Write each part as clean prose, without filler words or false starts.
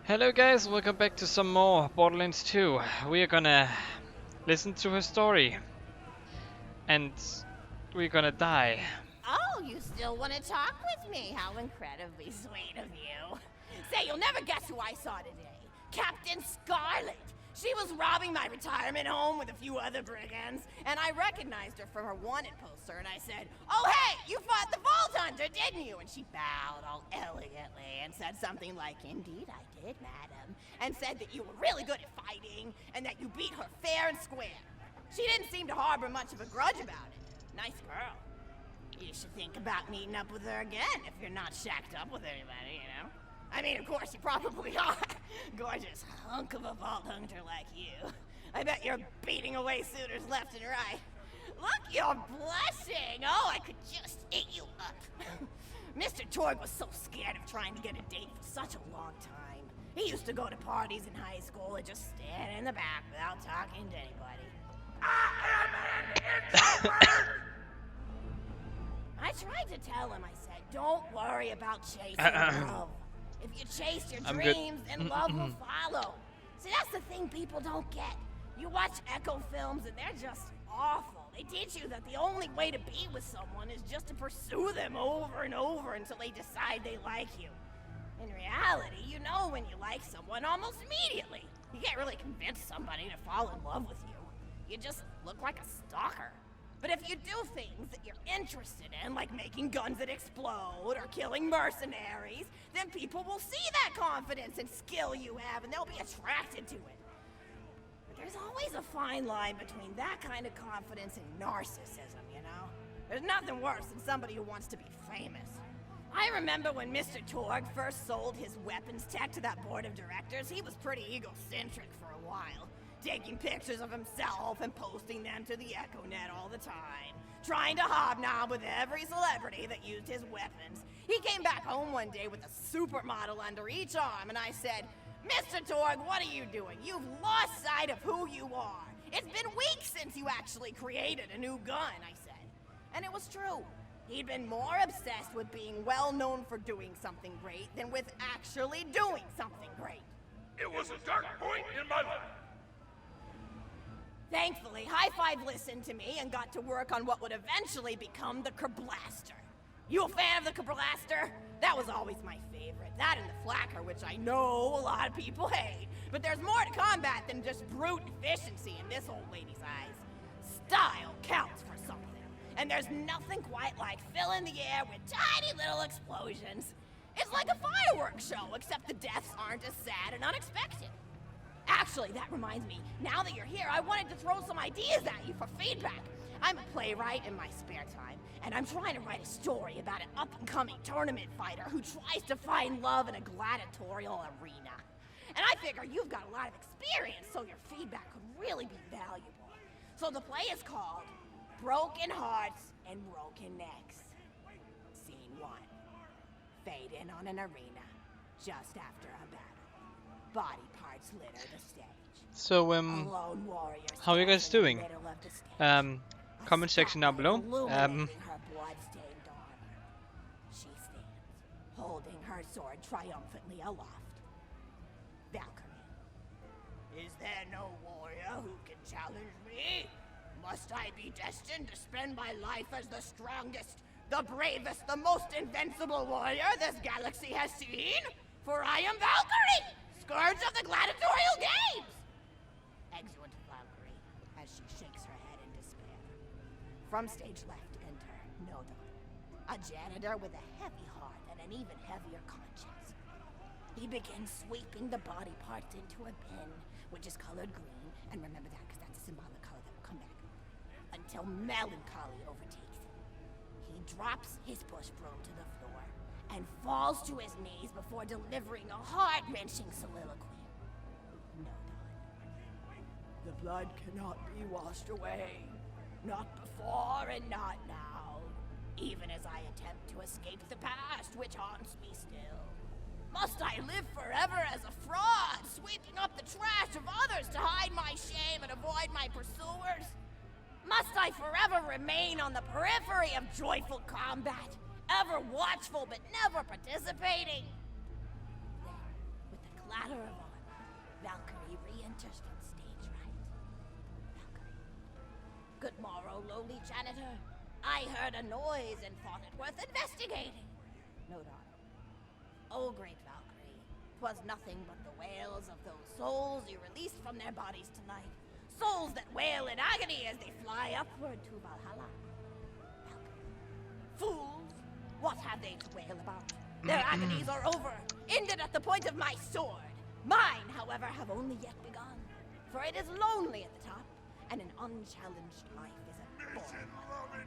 Hello guys, welcome back to some more Borderlands 2. We are gonna listen to her story. And we're gonna die. Oh, you still want to talk with me? How incredibly sweet of you. Say, you'll never guess who I saw today. Captain Scarlet. She was robbing my retirement home with a few other brigands, and I recognized her from her wanted poster, and I said, "Oh, hey, you fought the Vault Hunter, didn't you?" And she bowed all elegantly and said something like, "Indeed I did, madam," and said that you were really good at fighting, and that you beat her fair and square. She didn't seem to harbor much of a grudge about it. Nice girl. You should think about meeting up with her again if you're not shacked up with anybody, you know? I mean, of course, you probably are. Gorgeous hunk of a vault hunter like you. I bet you're beating away suitors left and right. Look, you're blushing. Oh, I could just eat you up. Mr. Torg was so scared of trying to get a date for such a long time. He used to go to parties in high school and just stand in the back without talking to anybody. I am an introvert! I tried to tell him, I said, don't worry about chasing love. If you chase your dreams, then love will follow. See, that's the thing people don't get. You watch Echo films and they're just awful. They teach you that the only way to be with someone is just to pursue them over and over until they decide they like you. In reality, you know when you like someone almost immediately. You can't really convince somebody to fall in love with you. You just look like a stalker. But if you do things that you're interested in, like making guns that explode or killing mercenaries, then people will see that confidence and skill you have and they'll be attracted to it. But there's always a fine line between that kind of confidence and narcissism, you know? There's nothing worse than somebody who wants to be famous. I remember when Mr. Torg first sold his weapons tech to that board of directors, he was pretty egocentric for a while. Taking pictures of himself and posting them to the EchoNet all the time. Trying to hobnob with every celebrity that used his weapons. He came back home one day with a supermodel under each arm, and I said, "Mr. Torg, what are you doing? You've lost sight of who you are. It's been weeks since you actually created a new gun," I said. And it was true. He'd been more obsessed with being well known for doing something great than with actually doing something great. It was a dark point in my life. Thankfully, High Five listened to me and got to work on what would eventually become the Kerblaster. You a fan of the Kerblaster? That was always my favorite. That and the Flacker, which I know a lot of people hate. But there's more to combat than just brute efficiency in this old lady's eyes. Style counts for something. And there's nothing quite like filling the air with tiny little explosions. It's like a fireworks show, except the deaths aren't as sad and unexpected. Actually, that reminds me, now that you're here, I wanted to throw some ideas at you for feedback. I'm a playwright in my spare time, and I'm trying to write a story about an up-and-coming tournament fighter who tries to find love in a gladiatorial arena. And I figure you've got a lot of experience, so your feedback could really be valuable. So the play is called Broken Hearts and Broken Necks. Scene 1. Fade in on an arena, just after a battle. Body parts litter the stage. So, Lone warrior how are you guys stands in the doing? middle of the stage. Comment section down below. Illuminating her blood-stained armor. She stands, holding her sword triumphantly aloft. Valkyrie. Is there no warrior who can challenge me? Must I be destined to spend my life as the strongest, the bravest, the most invincible warrior this galaxy has seen? For I am Valkyrie, scourge of the gladiatorial games! Exeunt Valkyrie, as she shakes her head in despair. From stage left enter Nodon, a janitor with a heavy heart and an even heavier conscience. He begins sweeping the body parts into a bin, which is colored green, and remember that because that's a symbolic color that will come back, until melancholy overtakes him. He drops his push broom to the floor and falls to his knees before delivering a heart-wrenching soliloquy. Nodon. The blood cannot be washed away. Not before and not now. Even as I attempt to escape the past, which haunts me still. Must I live forever as a fraud, sweeping up the trash of others to hide my shame and avoid my pursuers? Must I forever remain on the periphery of joyful combat, ever watchful but never participating? Then, with the clatter daughter of honor, Valkyrie re-enters from stage right. Valkyrie. Good morrow, lowly janitor. I heard a noise and thought it worth investigating. No daughter. Oh, great Valkyrie, 'twas nothing but the wails of those souls you released from their bodies tonight. Souls that wail in agony as they fly upward to Valhalla. Valkyrie. Fools! What have they to wail about? Their agonies are over, ended at the point of my sword. Mine, however, have only yet begun. For it is lonely at the top, and an unchallenged life is a boring one.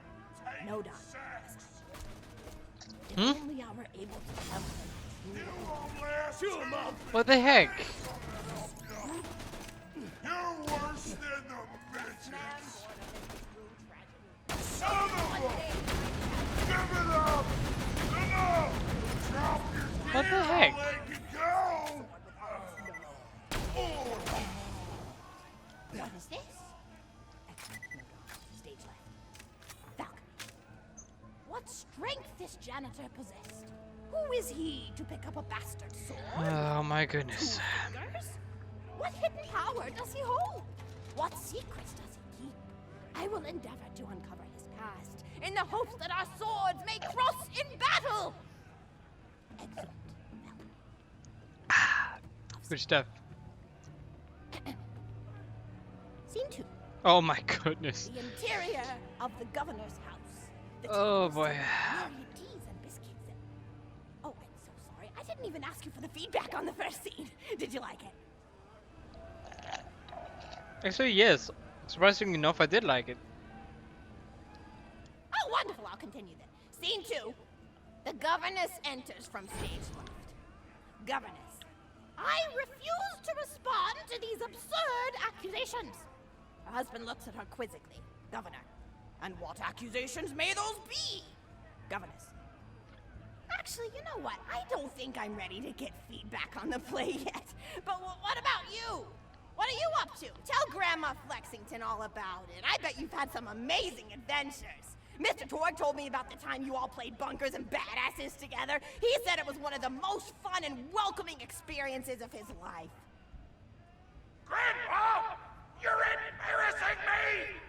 No doubt. If only I were able to tell them the truth. What the heck? You're worse than the bitches. Give it up! Enough! Drop your What the gear, heck? let it go! What is this? Excellent. No doubt. Stage left. Valkyrie. What strength this janitor possessed? Who is he to pick up a bastard sword? Oh my goodness. 2 fingers? What hidden power does he hold? What secrets does he keep? I will endeavor to uncover his past in the hopes that our swords may cross in battle. Excellent. Good stuff. Scene 2. Oh my goodness. The interior of the governor's house. The Oh, tables boy. and myriad teas and biscuits and... Oh, I'm so sorry. I didn't even ask you for the feedback on the first scene. Did you like it? Actually, yes. Surprisingly enough, I did like it. Oh, wonderful. I'll continue then. Scene 2. The governess enters from stage left. Governess, I refuse to respond to these absurd accusations. Her husband looks at her quizzically. Governor, and what accusations may those be? Governess. Actually, you know what? I don't think I'm ready to get feedback on the play yet. But what about you? What are you up to? Tell Grandma Flexington all about it. I bet you've had some amazing adventures. Mr. Torg told me about the time you all played bunkers and badasses together. He said it was one of the most fun and welcoming experiences of his life. Grandpa! You're embarrassing me!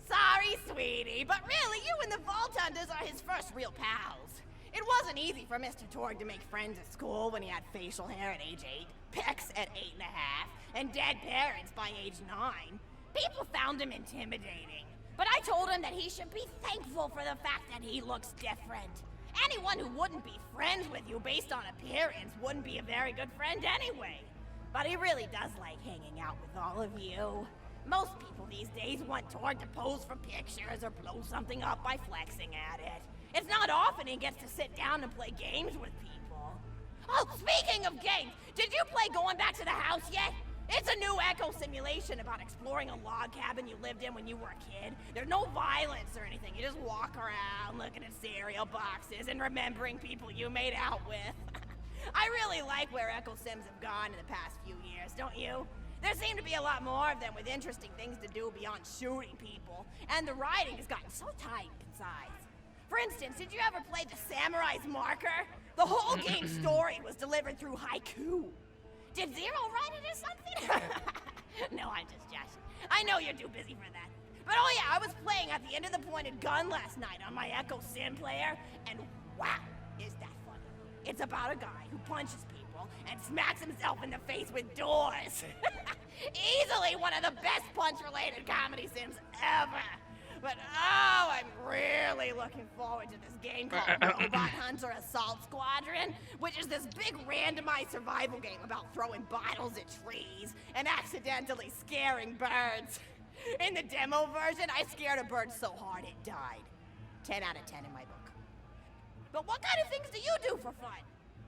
Sorry, sweetie, but really, you and the Vault Hunters are his first real pals. It wasn't easy for Mr. Torg to make friends at school when he had facial hair at age 8, pecs at 8.5, and dead parents by age 9. People found him intimidating. But I told him that he should be thankful for the fact that he looks different. Anyone who wouldn't be friends with you based on appearance wouldn't be a very good friend anyway. But he really does like hanging out with all of you. Most people these days want Torg to pose for pictures or blow something up by flexing at it. It's not often he gets to sit down and play games with people. Oh, speaking of games, did you play Going Back to the House yet? It's a new echo simulation about exploring a log cabin you lived in when you were a kid. There's no violence or anything. You just walk around looking at cereal boxes and remembering people you made out with. I really like where Echo Sims have gone in the past few years, don't you? There seem to be a lot more of them with interesting things to do beyond shooting people, and the writing has gotten so tight and concise. For instance, did you ever play The Samurai's Marker? The whole game's story was delivered through haiku. Did Zero write it or something? No, I'm just joshing. I know you're too busy for that. But oh yeah, I was playing at the end of the pointed gun last night on my Echo Sim player, and wow, is that funny. It's about a guy who punches people and smacks himself in the face with doors. Easily one of the best punch-related comedy sims ever. But oh, I'm really looking forward to this game called Robot Hunter Assault Squadron, which is this big randomized survival game about throwing bottles at trees and accidentally scaring birds. In the demo version, I scared a bird so hard it died. 10 out of 10 in my book. But what kind of things do you do for fun?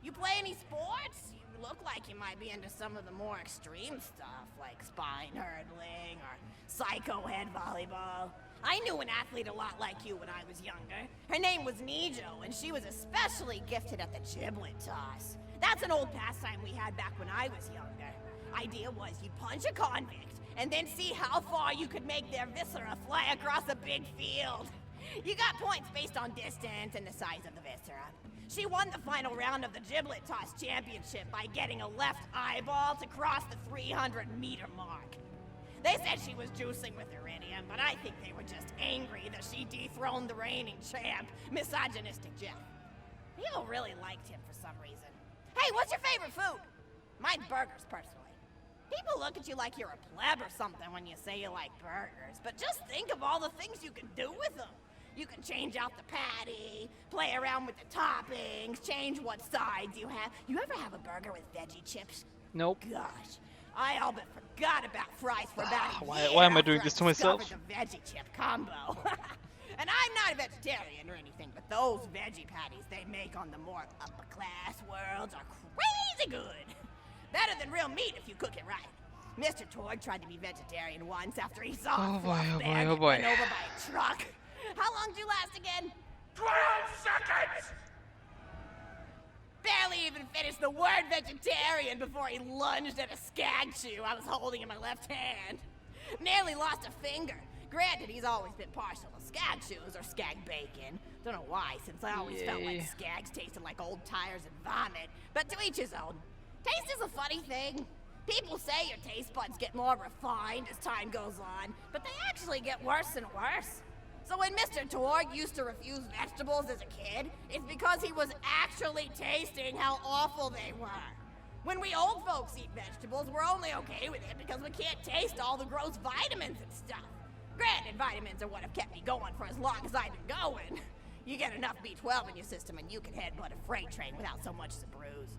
You play any sports? You look like you might be into some of the more extreme stuff, like spine hurdling or psycho head volleyball. I knew an athlete a lot like you when I was younger. Her name was Nijo, and she was especially gifted at the giblet toss. That's an old pastime we had back when I was younger. Idea was you'd punch a convict, and then see how far you could make their viscera fly across a big field. You got points based on distance and the size of the viscera. She won the final round of the giblet toss championship by getting a left eyeball to cross the 300-meter mark. They said she was juicing with iridium, but I think they were just angry that she dethroned the reigning champ, misogynistic Jeff. People really liked him for some reason. Hey, what's your favorite food? Mine's burgers, personally. People look at you like you're a pleb or something when you say you like burgers, but just think of all the things you can do with them. You can change out the patty, play around with the toppings, change what sides you have. You ever have a burger with veggie chips? Nope. Gosh, I all but forgot about fries for about a year Why am I after doing this to myself? discovered the veggie chip combo. And I'm not a vegetarian or anything, but those veggie patties they make on the more upper-class worlds are crazy good. Better than real meat if you cook it right. Mr. Torg tried to be vegetarian once after he saw Oh a boy, fluff oh boy, bag oh boy. run over by a truck. How long did you last again? 12 seconds! Barely even finished the word vegetarian before he lunged at a skag chew I was holding in my left hand. Nearly lost a finger. Granted, he's always been partial to skag chews or skag bacon. Don't know why, since I always felt like Yay. skags tasted like old tires and vomit. But to each his own. Taste is a funny thing. People say your taste buds get more refined as time goes on, but they actually get worse and worse. So when Mr. Torg used to refuse vegetables as a kid, it's because he was actually tasting how awful they were. When we old folks eat vegetables, we're only okay with it because we can't taste all the gross vitamins and stuff. Granted, vitamins are what have kept me going for as long as I've been going. You get enough B12 in your system and you can headbutt a freight train without so much as a bruise.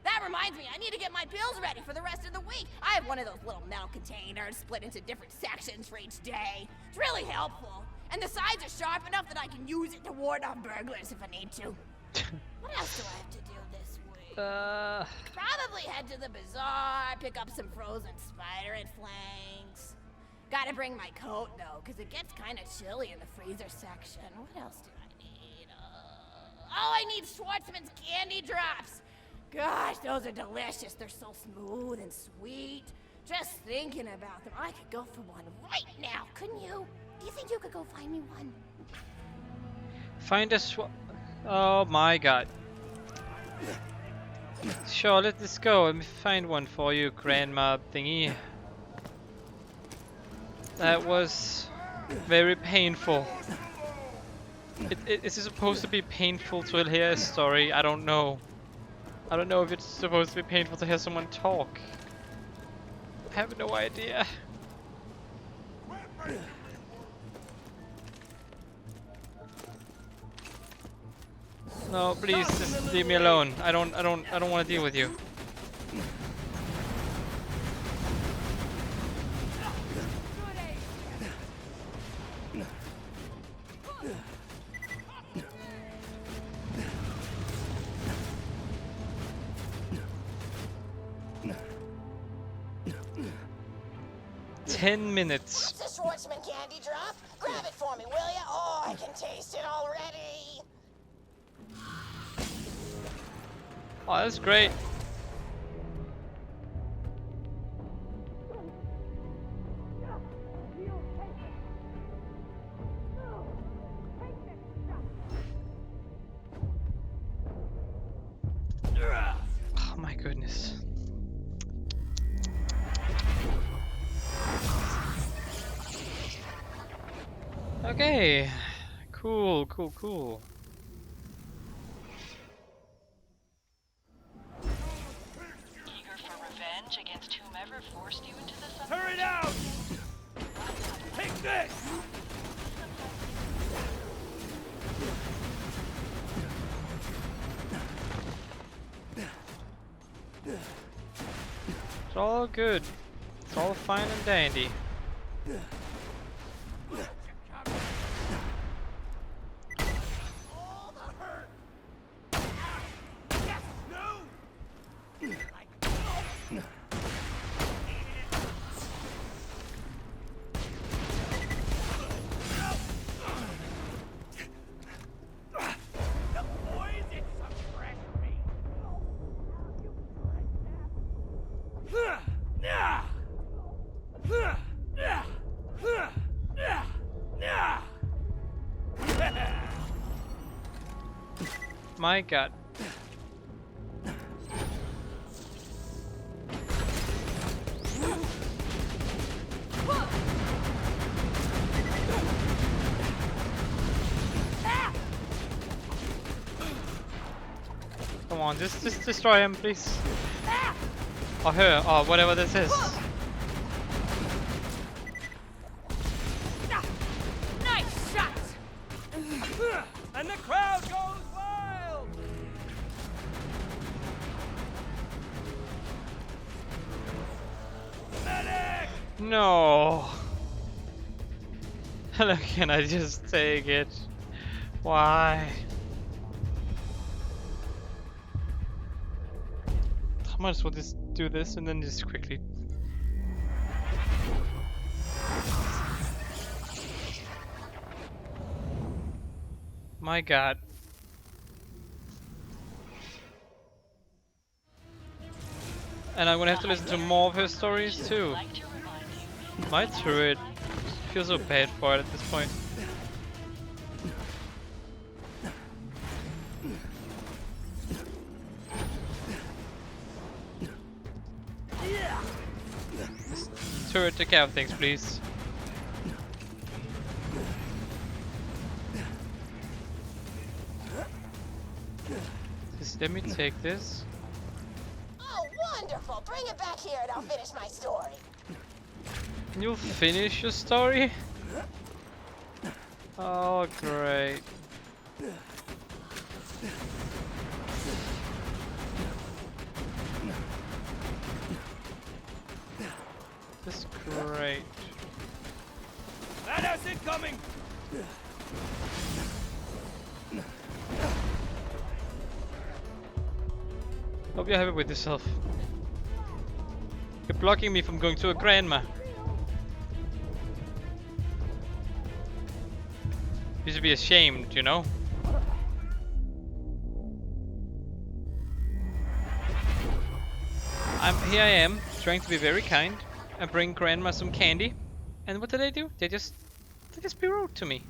That reminds me, I need to get my pills ready for the rest of the week. I have one of those little metal containers split into different sections for each day. It's really helpful. And the sides are sharp enough that I can use it to ward off burglars if I need to. What else do I have to do this week? Probably head to the bazaar, pick up some frozen spider and flanks. Gotta bring my coat though, because it gets kind of chilly in the freezer section. What else do I need? Oh, I need Schwartzman's candy drops. Gosh, those are delicious. They're so smooth and sweet. Just thinking about them, I could go for one right now, couldn't you? Do you think you could go find me one? Find a Oh my god. Sure, let this go. Let me find one for you, grandma thingy. That was very painful. Is it supposed to be painful to hear a story? I don't know. I don't know if it's supposed to be painful to hear someone talk. I have no idea. No, please just leave me alone. I don't want to deal with you. Ten minutes. What's a Schwartzman candy drop? Grab it for me, will ya? Oh, I can taste it already. Oh, that's great. Oh my goodness. Okay. Cool. Eager for revenge against whomever forced you into this? Hurry down! Take this! It's all good. It's all fine and dandy. All the hurt! Yes! No! The poison suppressed me! My god. Come on, just destroy him, please. Or her, or whatever this is. Nice shot! And the crowd goes wild! Medic! No. Hello, can I just take it? Why? I might as well just do this and then just quickly. My god. And I'm gonna have to listen to more of her stories too. Like to remind you, My turret. I feel so bad for it at this point. This turret, take care of things, please. Just let me take this. Oh, wonderful! Bring it back here and I'll finish my story. You'll finish your story? Oh, great. That's great. Badass incoming! Hope you're happy with yourself. You're blocking me from going to a grandma. You should be ashamed, you know? Here I am, trying to be very kind and bring grandma some candy. And what do? They just be rude to me.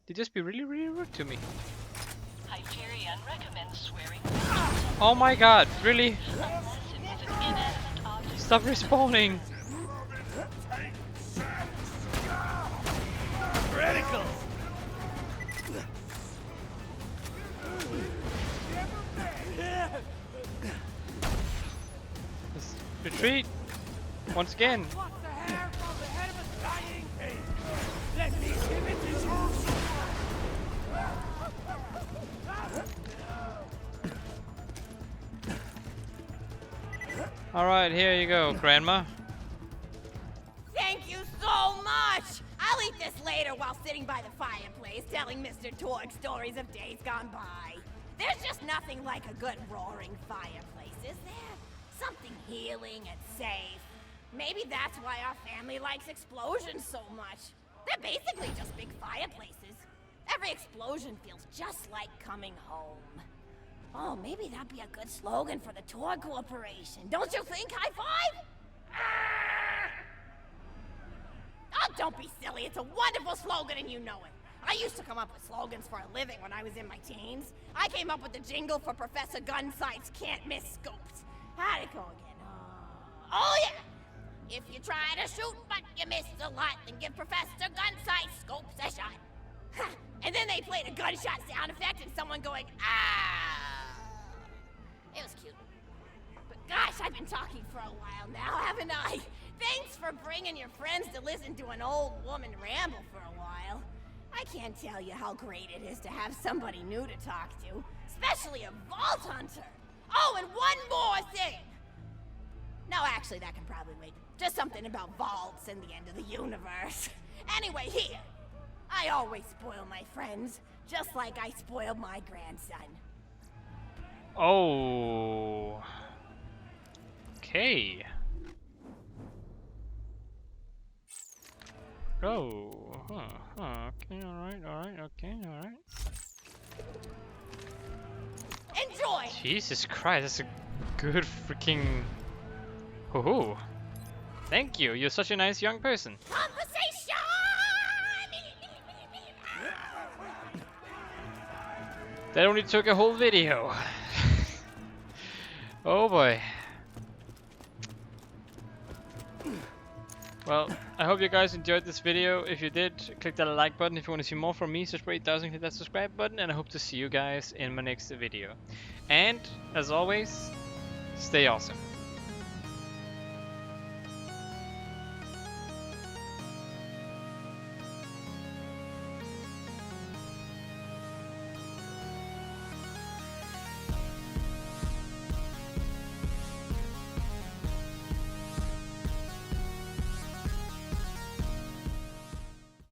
They just be really rude to me. Hyperion recommends swearing Oh my god, really? unless it was an inanimate object. Stop respawning. Critical! Just retreat. Once again. What the hair from the head of a dying pig? Let me give it to you! Alright, here you go, grandma. Thank you so much! I'll eat this later while sitting by the fireplace telling Mr. Torg stories of days gone by. There's just nothing like a good roaring fireplace, is there? Something healing and safe. Maybe that's why our family likes explosions so much. They're basically just big fireplaces. Every explosion feels just like coming home. Oh, maybe that'd be a good slogan for the Torg Corporation. Don't you think, High Five? Oh, don't be silly. It's a wonderful slogan and you know it. I used to come up with slogans for a living when I was in my teens. I came up with the jingle for Professor Gunsight's Can't Miss Scopes. How'd it go again? Oh, yeah! If you try to shoot but you miss a lot, then give Professor Gunsight Scopes a shot. Ha! And then they played a gunshot sound effect and someone going, ah! It was cute. But gosh, I've been talking for a while now, haven't I? Thanks for bringing your friends to listen to an old woman ramble for a while. I can't tell you how great it is to have somebody new to talk to, especially a Vault Hunter. Oh, and one more thing! No, actually, that can probably wait. Just something about vaults and the end of the universe. Anyway, here. I always spoil my friends, just like I spoiled my grandson. Oh. Okay. Oh. Okay, alright, okay, alright. Enjoy! Jesus Christ, that's a good freaking... Hoo-hoo. Thank you, you're such a nice young person. Conversation! That only took a whole video. Oh boy. Well, I hope you guys enjoyed this video. If you did, click that like button. If you want to see more from me, subscribe doesn't click that subscribe button, and I hope to see you guys in my next video. And as always, stay awesome.